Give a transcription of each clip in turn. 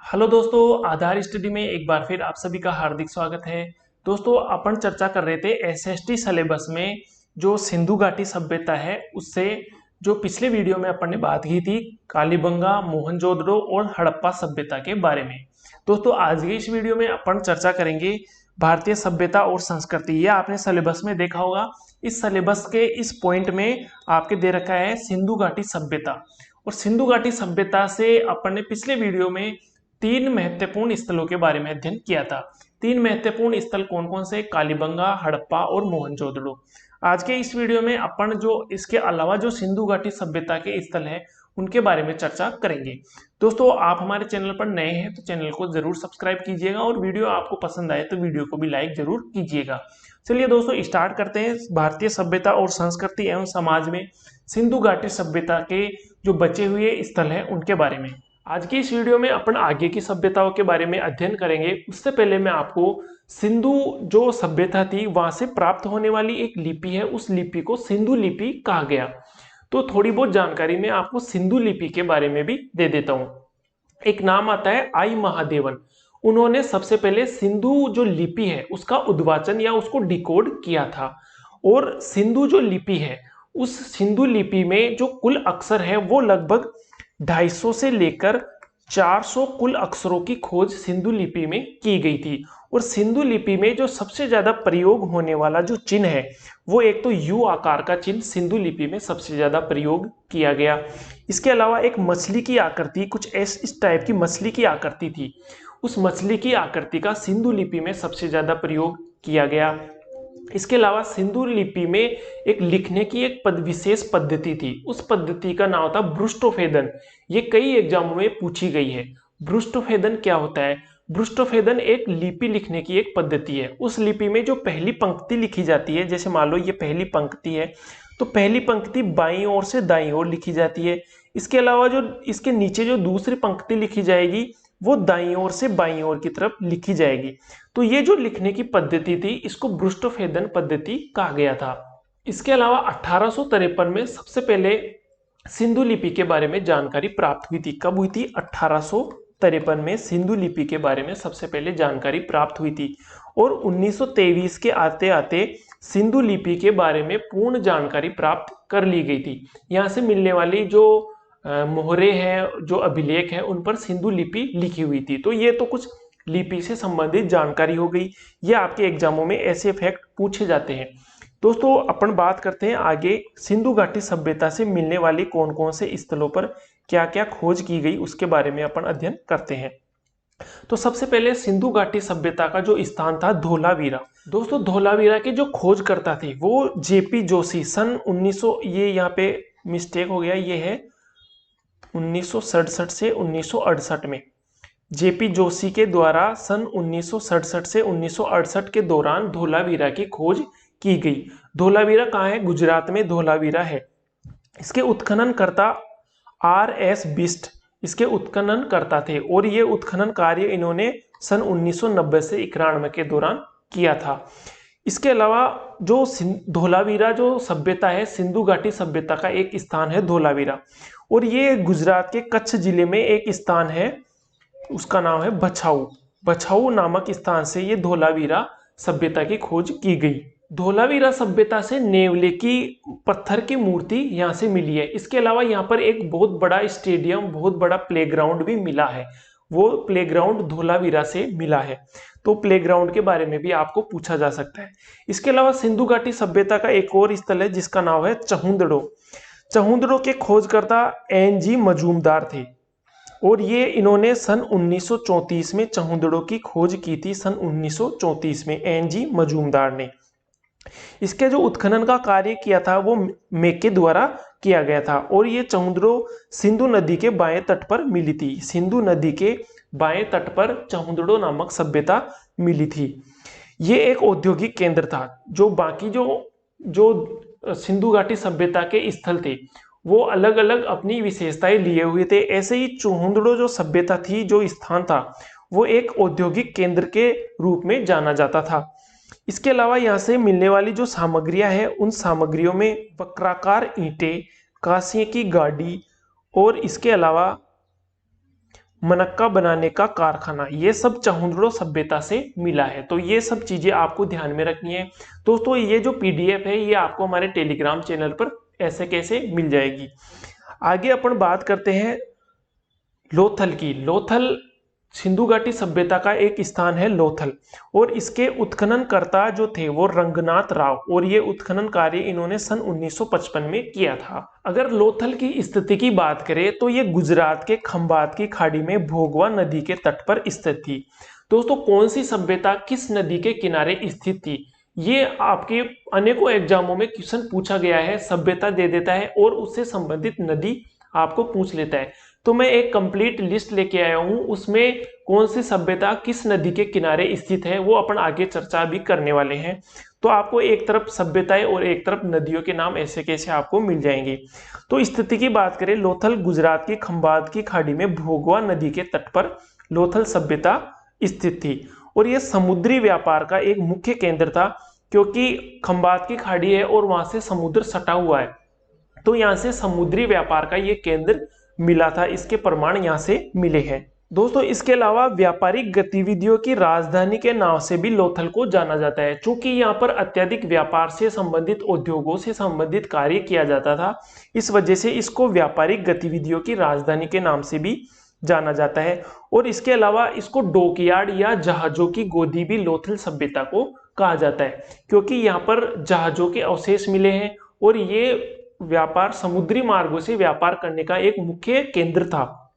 Hello दोस्तों, आधार study में एक बार फिर आप सभी का हार्दिक स्वागत है। दोस्तों, अपन चर्चा कर रहे थे एसएसटी सिलेबस में जो सिंधु घाटी सभ्यता है उससे जो पिछले वीडियो में अपन ने बात की थी कालीबंगा, मोहनजोदड़ो और हड़प्पा सभ्यता के बारे में। दोस्तों, आज के इस वीडियो में अपन चर्चा करेंगे भारतीय सभ्यता और संस्कृति। ये आपने सिलेबस में देखा होगा। इस सिलेबस के इस पॉइंट में आपके दे रखा है सिंधु घाटी सभ्यता। और सिंधु घाटी सभ्यता से अपन ने पिछले वीडियो में तीन महत्वपूर्ण स्थलों के बारे में अध्ययन किया था। तीन महत्वपूर्ण स्थल कौन कौन से? कालीबंगा, हड़प्पा और मोहनजोदड़ो। आज के इस वीडियो में अपन जो इसके अलावा जो सिंधु घाटी सभ्यता के स्थल हैं उनके बारे में चर्चा करेंगे। दोस्तों, आप हमारे चैनल पर नए हैं तो चैनल को जरूर सब्सक्राइब कीजिएगा और वीडियो आपको पसंद आए तो वीडियो को भी लाइक जरूर कीजिएगा। चलिए दोस्तों, स्टार्ट करते हैं भारतीय सभ्यता और संस्कृति एवं समाज में सिंधु घाटी सभ्यता के जो बचे हुए स्थल हैं उनके बारे में। आज की इस वीडियो में अपन आगे की सभ्यताओं के बारे में अध्ययन करेंगे। उससे पहले मैं आपको सिंधु जो सभ्यता थी वहां से प्राप्त होने वाली एक लिपि है, उस लिपि को सिंधु लिपि कहा गया। तो थोड़ी बहुत जानकारी मैं आपको सिंधु लिपि के बारे में भी दे देता हूं। एक नाम आता है आई महादेवन। उन्होंने सबसे पहले सिंधु जो लिपि है उसका उद्वाचन या उसको डिकोड किया था। और सिंधु जो लिपि है उस सिंधु लिपि में जो कुल अक्षर है वो लगभग 250 से लेकर 400 कुल अक्षरों की खोज सिंधु लिपि में की गई थी। और सिंधु लिपि में जो सबसे ज्यादा प्रयोग होने वाला जो चिन्ह है वो एक तो यू आकार का चिन्ह सिंधु लिपि में सबसे ज्यादा प्रयोग किया गया। इसके अलावा एक मछली की आकृति, कुछ इस टाइप की मछली की आकृति थी, उस मछली की आकृति का सिंधु लिपि में सबसे ज्यादा प्रयोग किया गया। इसके अलावा सिंधु लिपि में एक लिखने की एक विशेष पद्धति थी, उस पद्धति का नाम था ब्रुष्टोफेदन। ये कई एग्जामों में पूछी गई है। ब्रुष्टोफेदन क्या होता है? ब्रुष्टोफेदन एक लिपि लिखने की एक पद्धति है। उस लिपि में जो पहली पंक्ति लिखी जाती है, जैसे मान लो ये पहली पंक्ति है तो पहली पंक्ति बाईं ओर से दाईं ओर लिखी जाती है। इसके अलावा जो इसके नीचे जो दूसरी पंक्ति लिखी जाएगी वो दाईं ओर से बाईं ओर की तरफ लिखी जाएगी। तो ये जो लिखने की पद्धति थी इसको ब्रुष्टोफेदन पद्धति कहा गया था। इसके अलावा 1853 में सबसे पहले सिंधु लिपि के बारे में जानकारी प्राप्त हुई थी। कब हुई थी? 1853 में सिंधु लिपि के बारे में सबसे पहले जानकारी प्राप्त हुई थी। और 1923 के आते आते सिंधु लिपि के बारे में पूर्ण जानकारी प्राप्त कर ली गई थी। यहाँ से मिलने वाली जो मोहरे हैं, जो अभिलेख हैं, उन पर सिंधु लिपि लिखी हुई थी। तो ये तो कुछ लिपि से संबंधित जानकारी हो गई। ये आपके एग्जामों में ऐसे फैक्ट पूछे जाते हैं। दोस्तों, अपन बात करते हैं आगे सिंधु घाटी सभ्यता से मिलने वाली कौन कौन से स्थलों पर क्या क्या खोज की गई उसके बारे में अपन अध्ययन करते हैं। तो सबसे पहले सिंधु घाटी सभ्यता का जो स्थान था धोलावीरा। दोस्तों, धोलावीरा के जो खोजकर्ता थे वो जेपी जोशी सन 1900, ये यहाँ पे मिस्टेक हो गया, ये है 1967 से 1968 में जेपी जोशी के द्वारा सन 1967 से 1968 के दौरान धोलावीरा की खोज की गई। धोलावीरा कहाँ है? गुजरात में धोलावीरा है। इसके उत्खननकर्ता आर.एस. बिस्ट इसके उत्खननकर्ता थे और ये उत्खनन कार्य इन्होंने सन 1990 से 91 के दौरान किया था। इसके अलावा जो धोलावीरा जो सभ्यता है, सिंधु घाटी सभ्यता का एक स्थान है धोलावीरा। और ये गुजरात के कच्छ जिले में एक स्थान है, उसका नाम है बछाऊ। बछाऊ नामक स्थान से ये धोलावीरा सभ्यता की खोज की गई। धोलावीरा सभ्यता से नेवले की पत्थर की मूर्ति यहाँ से मिली है। इसके अलावा यहाँ पर एक बहुत बड़ा स्टेडियम, बहुत बड़ा प्लेग्राउंड भी मिला है। वो प्लेग्राउंड धोलावीरा से मिला है। तो प्लेग्राउंड के बारे में भी आपको पूछा जा सकता है। इसके अलावा सिंधु घाटी सभ्यता का एक और स्थल है जिसका नाम है चहुंदड़ो। चहुंदड़ो के खोजकर्ता एन.जी. मजूमदार थे और ये इन्होंने सन 1934 में चहुंदड़ो की खोज की थी। सन 1934 में एन.जी. मजूमदार ने इसके जो उत्खनन का कार्य किया था वो मेके द्वारा किया गया था। और ये चहुंदड़ो सिंधु नदी के बाएं तट पर मिली थी। सिंधु नदी के बाएं तट पर चहुंदड़ो नामक सभ्यता मिली थी। ये एक औद्योगिक केंद्र था। जो बाकी जो सिंधु घाटी सभ्यता के स्थल थे वो अलग अलग अपनी विशेषताएं लिए हुए थे। ऐसे ही चहुंदड़ो जो सभ्यता थी, जो स्थान था, वो एक औद्योगिक केंद्र के रूप में जाना जाता था। इसके अलावा यहाँ से मिलने वाली जो सामग्रियां हैं उन सामग्रियों में वक्राकार ईंटें, कांसे की गाड़ी और इसके अलावा मनक्का बनाने का कारखाना, ये सब चहुंदड़ो सभ्यता से मिला है। तो ये सब चीजें आपको ध्यान में रखनी है दोस्तों। ये जो पीडीएफ है ये आपको हमारे टेलीग्राम चैनल पर ऐसे कैसे मिल जाएगी। आगे अपन बात करते हैं लोथल की। लोथल सिंधु घाटी सभ्यता का एक स्थान है लोथल, और इसके उत्खननकर्ता जो थे वो रंगनाथ राव, और ये उत्खनन कार्य इन्होंने सन 1955 में किया था। अगर लोथल की स्थिति की बात करें तो ये गुजरात के खंभात की खाड़ी में भोगवा नदी के तट पर स्थित थी। दोस्तों कौन सी सभ्यता किस नदी के किनारे स्थित थी, ये आपके अनेकों एग्जामों में क्वेश्चन पूछा गया है। सभ्यता दे देता है और उससे संबंधित नदी आपको पूछ लेता है। तो मैं एक कंप्लीट लिस्ट लेके आया हूं, उसमें कौन सी सभ्यता किस नदी के किनारे स्थित है वो अपन आगे चर्चा भी करने वाले हैं। तो आपको एक तरफ सभ्यताएं और एक तरफ नदियों के नाम ऐसे कैसे आपको मिल जाएंगे। तो स्थिति की बात करें, लोथल गुजरात की खंभात की खाड़ी में भोगवा नदी के तट पर लोथल सभ्यता स्थित थी, और यह समुद्री व्यापार का एक मुख्य केंद्र था, क्योंकि खंभात की खाड़ी है और वहां से समुद्र सटा हुआ है। तो यहां से समुद्री व्यापार का ये केंद्र मिला था, इसके प्रमाण यहां से मिले हैं। दोस्तों इसके अलावा व्यापारिक गतिविधियों की राजधानी के नाम से भी लोथल को जाना जाता है, क्योंकि यहाँ पर अत्यधिक व्यापार से संबंधित उद्योगों से संबंधित कार्य किया जाता था। इस वजह से इसको व्यापारिक गतिविधियों की राजधानी के नाम से भी जाना जाता है। और इसके अलावा इसको डॉकयार्ड या जहाजों की गोदी भी लोथल सभ्यता को कहा जाता है, क्योंकि यहाँ पर जहाजों के अवशेष मिले हैं और ये व्यापार समुद्री मार्गों से व्यापार करने का एक मुख्य केंद्र था।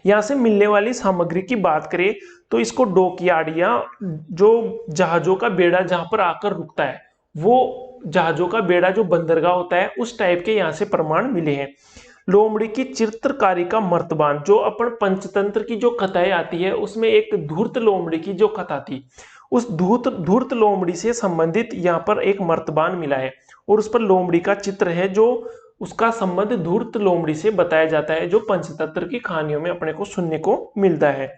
यहां से मिलने वाली सामग्री की बात करें तो इसको डॉकयार्ड या जो जहाजों का बेड़ा जहां पर आकर रुकता है, वो जहाजों का बेड़ा जो बंदरगाह होता है उस टाइप के यहाँ से प्रमाण मिले हैं। लोमड़ी की चित्रकारी का मर्तबान, जो अपन पंचतंत्र की जो कथाएं आती है उसमें एक धूर्त लोमड़ी की जो कथा थी, उस धूर्त लोमड़ी से संबंधित यहाँ पर एक मर्तबान मिला है, और उस पर लोमड़ी का चित्र है, जो उसका संबंध धूर्त लोमड़ी से बताया जाता है, जो पंचतंत्र की कहानियों में अपने को सुनने को मिलता है।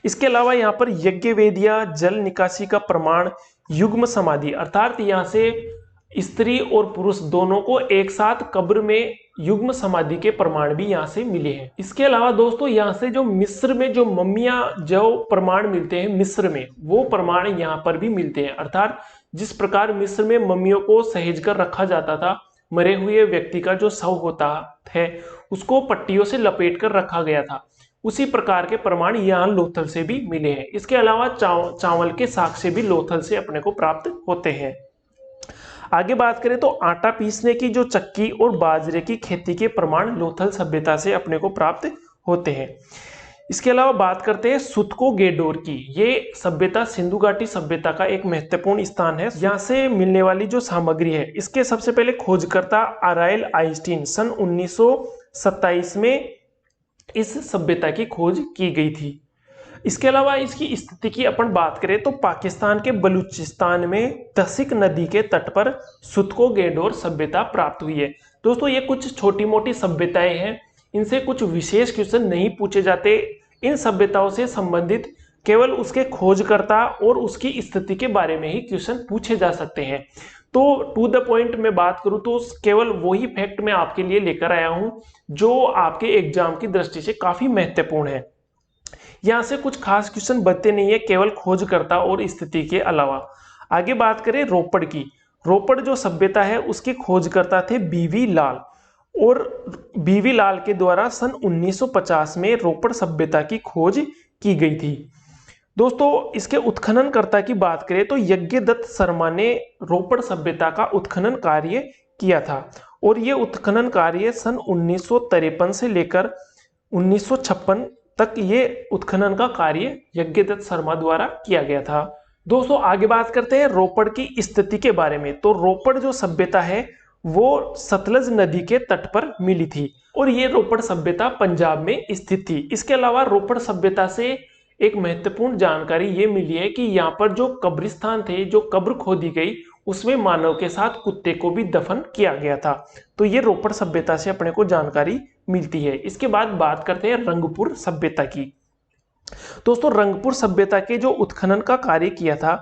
इसके अलावा यहाँ पर यज्ञ वेदिया, जल निकासी का प्रमाण, युग्म समाधि, अर्थात यहाँ से स्त्री और पुरुष दोनों को एक साथ कब्र में युग्म समाधि के प्रमाण भी यहाँ से मिले हैं। इसके अलावा दोस्तों यहाँ से जो मिस्र में जो मम्मियां जो प्रमाण मिलते हैं मिस्र में, वो प्रमाण यहाँ पर भी मिलते हैं। अर्थात जिस प्रकार मिस्र में मम्मियों को सहेज कर रखा जाता था, मरे हुए व्यक्ति का जो शव होता है उसको पट्टियों से लपेट कर रखा गया था, उसी प्रकार के प्रमाण यहाँ लोथल से भी मिले हैं। इसके अलावा चावल के साग से भी लोथल से अपने को प्राप्त होते हैं। आगे बात करें तो आटा पीसने की जो चक्की और बाजरे की खेती के प्रमाण लोथल सभ्यता से अपने को प्राप्त होते हैं। इसके अलावा बात करते हैं सुतको गेडोर की। ये सभ्यता सिंधु घाटी सभ्यता का एक महत्वपूर्ण स्थान है। यहाँ से मिलने वाली जो सामग्री है, इसके सबसे पहले खोजकर्ता अराइल आइंस्टीन सन 1927 में इस सभ्यता की खोज की गई थी। इसके अलावा इसकी स्थिति की अपन बात करें तो पाकिस्तान के बलूचिस्तान में तसिक नदी के तट पर सुतको गेडोर सभ्यता प्राप्त हुई है। दोस्तों ये कुछ छोटी मोटी सभ्यताएं हैं, इनसे कुछ विशेष क्वेश्चन नहीं पूछे जाते। इन सभ्यताओं से संबंधित केवल उसके खोजकर्ता और उसकी स्थिति के बारे में ही क्वेश्चन पूछे जा सकते हैं। तो टू द पॉइंट में बात करूं तो केवल वही फैक्ट मैं आपके लिए लेकर आया हूं जो आपके एग्जाम की दृष्टि से काफी महत्वपूर्ण है। यहाँ से कुछ खास क्वेश्चन बनते नहीं है केवल खोजकर्ता और स्थिति के अलावा। आगे बात करें रोपड़ की। रोपड़ जो सभ्यता है उसके खोजकर्ता थे बीवी लाल, और बीवी लाल के द्वारा सन 1950 में रोपड़ सभ्यता की खोज की गई थी। दोस्तों इसके उत्खननकर्ता की बात करें तो यज्ञदत्त शर्मा ने रोपड़ सभ्यता का उत्खनन कार्य किया था, और ये उत्खनन कार्य सन 1953 से लेकर 1956 तक ये उत्खनन का कार्य यज्ञदत्त शर्मा द्वारा किया गया था। दोस्तों आगे बात करते हैं रोपड़ की स्थिति के बारे में। तो रोपड़ जो सभ्यता है वो सतलज नदी के तट पर मिली थी, और ये रोपड़ सभ्यता पंजाब में स्थित थी। इसके अलावा रोपड़ सभ्यता से एक महत्वपूर्ण जानकारी ये मिली है कि यहाँ पर जो कब्रिस्तान थे, जो कब्र खोदी गई, उसमें मानव के साथ कुत्ते को भी दफन किया गया था। तो ये रोपड़ सभ्यता से अपने को जानकारी मिलती है। इसके बाद बात करते हैं रंगपुर सभ्यता की। दोस्तों रंगपुर सभ्यता के जो उत्खनन का कार्य किया था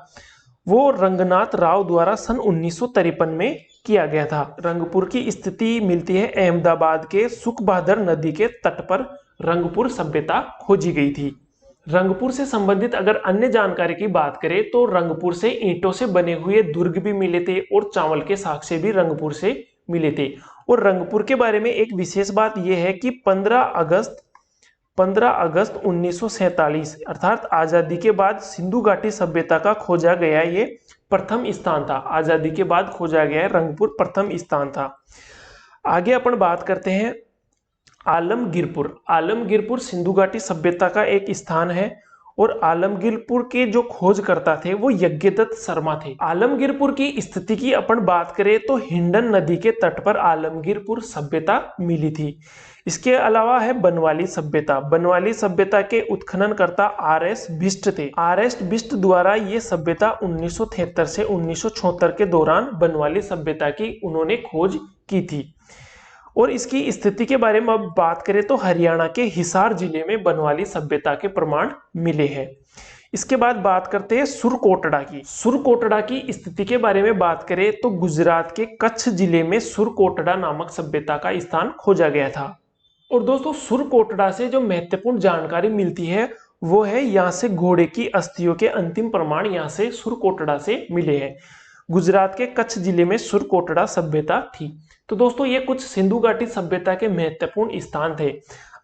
वो रंगनाथ राव द्वारा सन 1953 में किया गया था। रंगपुर की स्थिति मिलती है अहमदाबाद के सुखबहादुर नदी के तट पर रंगपुर सभ्यता खोजी गई थी। रंगपुर से संबंधित अगर अन्य जानकारी की बात करें तो रंगपुर से ईंटों से बने हुए दुर्ग भी मिले थे और चावल के साक्ष्य भी रंगपुर से मिले थे। और रंगपुर के बारे में एक विशेष बात यह है कि 15 अगस्त 1947 अर्थात आजादी के बाद सिंधु घाटी सभ्यता का खोजा गया ये प्रथम स्थान था। आजादी के बाद खोजा गया रंगपुर प्रथम स्थान था। आगे अपन बात करते हैं आलमगीरपुर। आलमगीरपुर सिंधु घाटी सभ्यता का एक स्थान है और आलमगीरपुर के जो खोजकर्ता थे वो यज्ञदत्त शर्मा थे। आलमगीरपुर की स्थिति की अपन बात करें तो हिंडन नदी के तट पर आलमगीरपुर सभ्यता मिली थी। इसके अलावा है बनवाली सभ्यता। बनवाली सभ्यता के उत्खननकर्ता आर.एस. बिष्ट थे। आर.एस. बिष्ट द्वारा ये सभ्यता 1973 से 1976 के दौरान बनवाली सभ्यता की उन्होंने खोज की थी। और इसकी स्थिति के बारे में अब बात करें तो हरियाणा के हिसार जिले में बनवाली सभ्यता के प्रमाण मिले हैं। इसके बाद बात करते हैं सुरकोटड़ा की। सुरकोटड़ा की स्थिति के बारे में बात करें तो गुजरात के कच्छ जिले में सुरकोटड़ा नामक सभ्यता का स्थान खोजा गया था। और दोस्तों सुरकोटड़ा से जो महत्वपूर्ण जानकारी मिलती है वो है यहाँ से घोड़े की अस्थियों के अंतिम प्रमाण यहाँ से सुरकोटड़ा से मिले हैं। गुजरात के कच्छ जिले में सुरकोटड़ा सभ्यता थी। तो दोस्तों ये कुछ सिंधु घाटी सभ्यता के महत्वपूर्ण स्थान थे।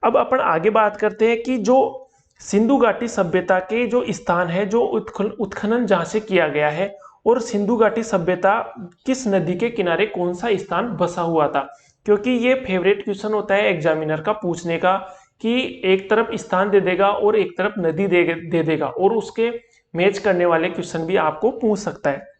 अब अपन आगे बात करते हैं कि जो सिंधु घाटी सभ्यता के जो स्थान है जो उत्खनन जहाँ से किया गया है और सिंधु घाटी सभ्यता किस नदी के किनारे कौन सा स्थान बसा हुआ था, क्योंकि ये फेवरेट क्वेश्चन होता है एग्जामिनर का पूछने का कि एक तरफ स्थान दे देगा और एक तरफ नदी दे देगा और उसके मैच करने वाले क्वेश्चन भी आपको पूछ सकता है।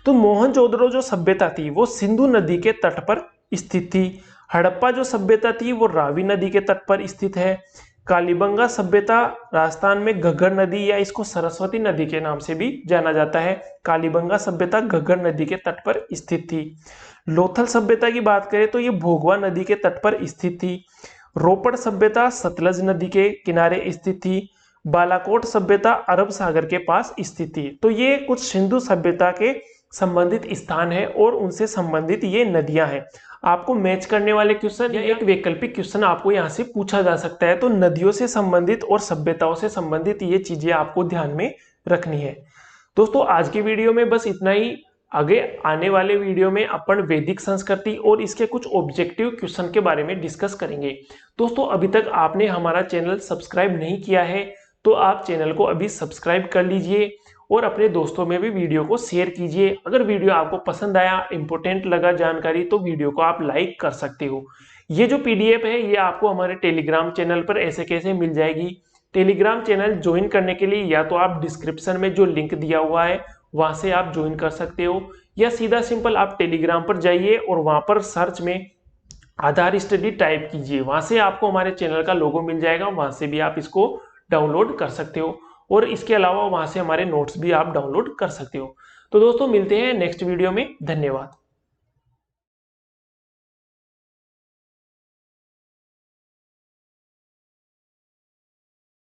तो मोहनजोदड़ो जो सभ्यता थी वो सिंधु नदी के तट पर स्थित थी। हड़प्पा जो सभ्यता थी वो रावी नदी के तट पर स्थित है। कालीबंगा सभ्यता राजस्थान में घग्गर नदी या इसको सरस्वती नदी के नाम से भी जाना जाता है। कालीबंगा सभ्यता घग्गर नदी के तट पर स्थित थी। लोथल सभ्यता की बात करें तो ये भोगवा नदी के तट पर स्थित थी। रोपड़ सभ्यता सतलज नदी के किनारे स्थित थी। बालाकोट सभ्यता अरब सागर के पास स्थित थी। तो ये कुछ सिंधु सभ्यता के संबंधित स्थान है और उनसे संबंधित ये नदियां हैं। आपको मैच करने वाले क्वेश्चन या एक वैकल्पिक क्वेश्चन आपको यहाँ से पूछा जा सकता है। तो नदियों से संबंधित और सभ्यताओं से संबंधित ये चीजें आपको ध्यान में रखनी है। दोस्तों आज की वीडियो में बस इतना ही। आगे आने वाले वीडियो में अपन वैदिक संस्कृति और इसके कुछ ऑब्जेक्टिव क्वेश्चन के बारे में डिस्कस करेंगे। दोस्तों अभी तक आपने हमारा चैनल सब्सक्राइब नहीं किया है तो आप चैनल को अभी सब्सक्राइब कर लीजिए और अपने दोस्तों में भी वीडियो को शेयर कीजिए। अगर वीडियो आपको पसंद आया, इंपॉर्टेंट लगा जानकारी, तो वीडियो को आप लाइक कर सकते हो। ये जो पीडीएफ है ये आपको हमारे टेलीग्राम चैनल पर ऐसे कैसे मिल जाएगी। टेलीग्राम चैनल ज्वाइन करने के लिए या तो आप डिस्क्रिप्शन में जो लिंक दिया हुआ है वहां से आप ज्वाइन कर सकते हो, या सीधा सिंपल आप टेलीग्राम पर जाइए और वहां पर सर्च में आधार स्टडी टाइप कीजिए। वहां से आपको हमारे चैनल का लोगो मिल जाएगा, वहां से भी आप इसको डाउनलोड कर सकते हो और इसके अलावा वहां से हमारे नोट्स भी आप डाउनलोड कर सकते हो। तो दोस्तों मिलते हैं नेक्स्ट वीडियो में। धन्यवाद।